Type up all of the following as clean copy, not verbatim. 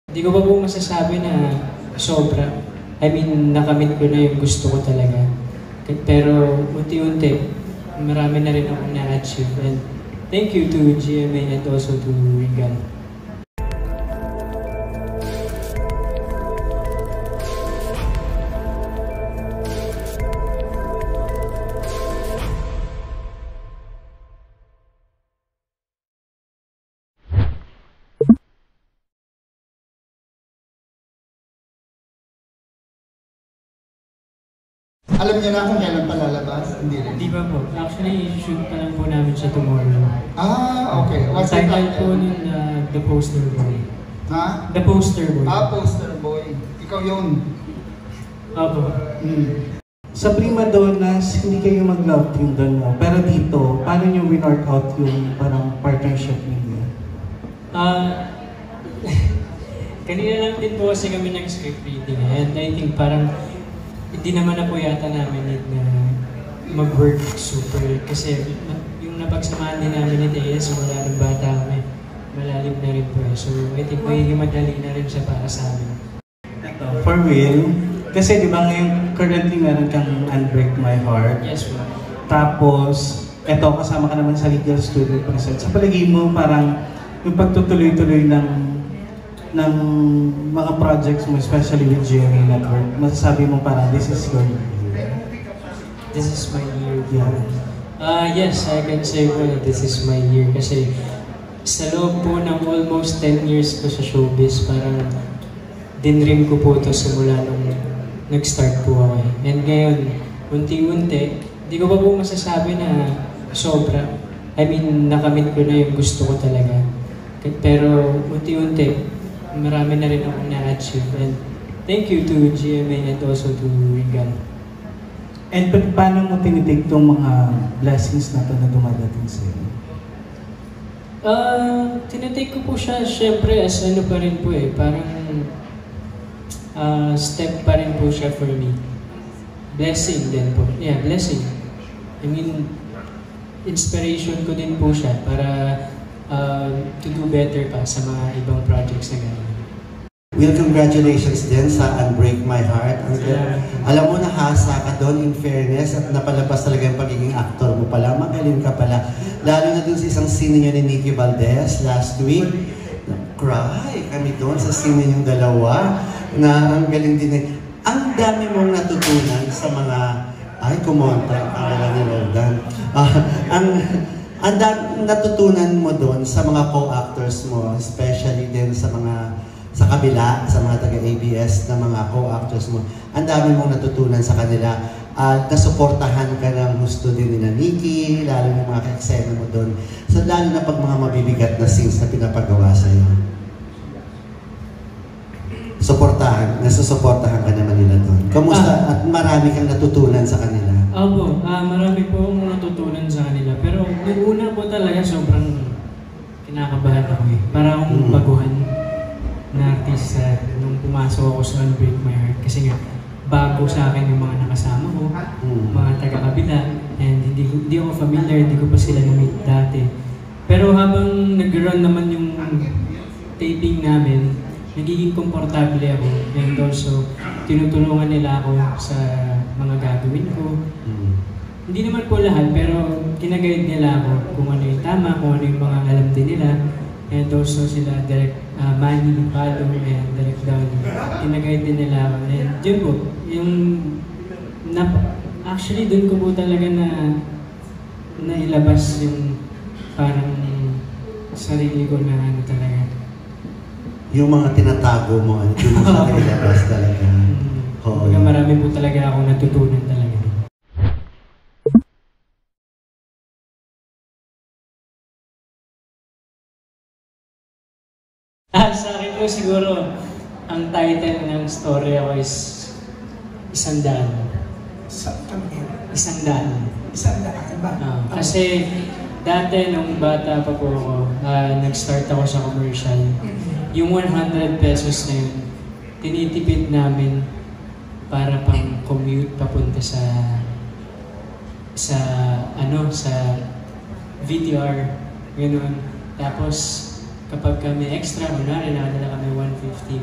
Hindi ko pa po masasabi na sobra. I mean, nakamit ko na yung gusto ko talaga. Pero unti-unti, marami na rin akong na-achieve. And thank you to GMA and also to Regal. Alam niyo na kung kailan palalabas? Hindi rin. Di ba po? Actually, shoot pa lang po namin siya tomorrow. Ah, okay. What's the title po nun, The Poster Boy. Ha? The Poster Boy. Ah, Poster Boy. Ikaw yun. Opo. Sa Prima Donnas, hindi kayo mag-love team doon, no? Pero dito, paano nyo win-work out yung parang partnership ninyo? Kanina lang din po kasi kami nag-script reading. And I think parang hindi naman na po yata namin need na mag-work super. Kasi yung napagsamahan din namin ni Teas mula ng bata kami, malalim na rin po. So I think magiging madali na rin siya para sa amin. Ito, for real, kasi di ba ngayon currently meron kang Unbreak My Heart? Yes po. Tapos, eto kasama ka naman sa Legal Studio Present. Sa palagay mo parang yung pagtutuloy-tuloy ng mga projects mo, especially with GMA Network, masasabi mo parang this is your year? This is my year. Yeah. Yes, I can say po that this is my year kasi sa loob po ng almost 10 years ko sa showbiz, parang dinrim ko po ito simula nung nag-start po ako. And ngayon, unti-unti, hindi ko pa po masasabi na sobra. I mean, nakamit ko na yung gusto ko talaga. Pero unti-unti, marami na rin akong na-achieve. And thank you to GMA and also to Regal. And paano mo tinitake itong mga blessings na ito na dumadating sa'yo? Tinitake ko po siya syempre as ano pa rin po parang step pa rin po siya for me. Blessing din po. Yeah, blessing. I mean, inspiration ko din po siya para to do better pa sa mga ibang projects na gano'n. Well, congratulations din sa Unbreak My Heart. Alam mo, nahasa ka doon in fairness at napalabas talaga yung pagiging actor mo pala. Magaling ka pala. Lalo na doon sa isang scene niyo ni Nikki Valdez last week. Cry kami doon sa scene ninyong dalawa na ang galing din. Ang dami mong natutunan sa mga kumontra ang ni Roldan. Ang natutunan mo doon sa mga co-actors mo, especially din sa kabila, sa mga taga-ABS na mga co-actors mo. Ang dami mong natutunan sa kanila. Nasuportahan ka ng gusto din ni Nikki, lalo yung mga ka-eksena mo doon. So lalo na pag mga mabibigat na scenes na pinapagawa sa'yo. Nasusuportahan ka naman nila doon. Kamusta? At marami kang natutunan sa kanila. Opo, marami po akong natutunan sa kanila. Pero yung una po talaga sobrang kinakabahan ako Para akong baguhan na artista nung pumasok ako sa Unbreak My Heart. Kasi nga, bago sa akin yung mga nakasama ko, mga taga-kabila, and hindi ako familiar, hindi ko pa sila na-meet dati. Pero habang nag-run naman yung taping namin, nagiging komportable ako. And also, tinutulungan nila ako sa mga gagawin ko. Hindi naman po lahat, pero kinaguide nila ako kung ano yung tama, kung ano yung mga alam din nila. And also sila, Direct Manny, Palo, and Direct Downey. Kinaguide din nila ako. And yun po, actually doon ko po talaga na ilabas yung parang sarili ko na ano talaga. Yung mga tinatago mo, doon mo sa ilabas talaga. Marami po talaga akong natutunan talaga. Sa akin po siguro, ang title ng story ako is Isandaan. Isandaan. Ba? Kasi dati nung bata pa po ako, nag-start ako sa commercial. Yung 100 pesos na yun, tinitipid namin para pang commute papunta sa VTR, gano'n. Tapos kapag kami extra, kunwari nakadala kami 150,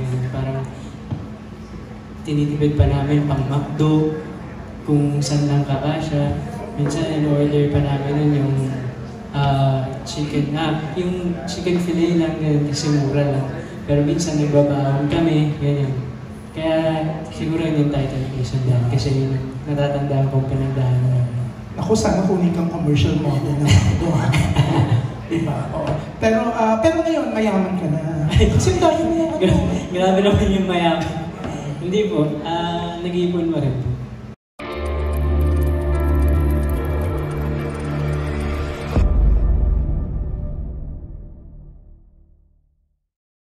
tinitipid pa namin pang McDo, kung saan lang kakasya. Minsan in-order pa namin nun yung yung chicken fillet lang ganun kasi mura lang. Pero minsan nagbabaon kami, ganyan. Kaya siguro yun yung title ko sa daan kasi yun ang natatandaan kong pinagdaan namin. Ako sana kunin kang commercial model na McDo, ha? Diba? Oo. Pero ngayon, mayaman ka na. Kasi tayo mayaman. Grabe naman yung mayaman. Hindi po, nag-iipon mo rin po.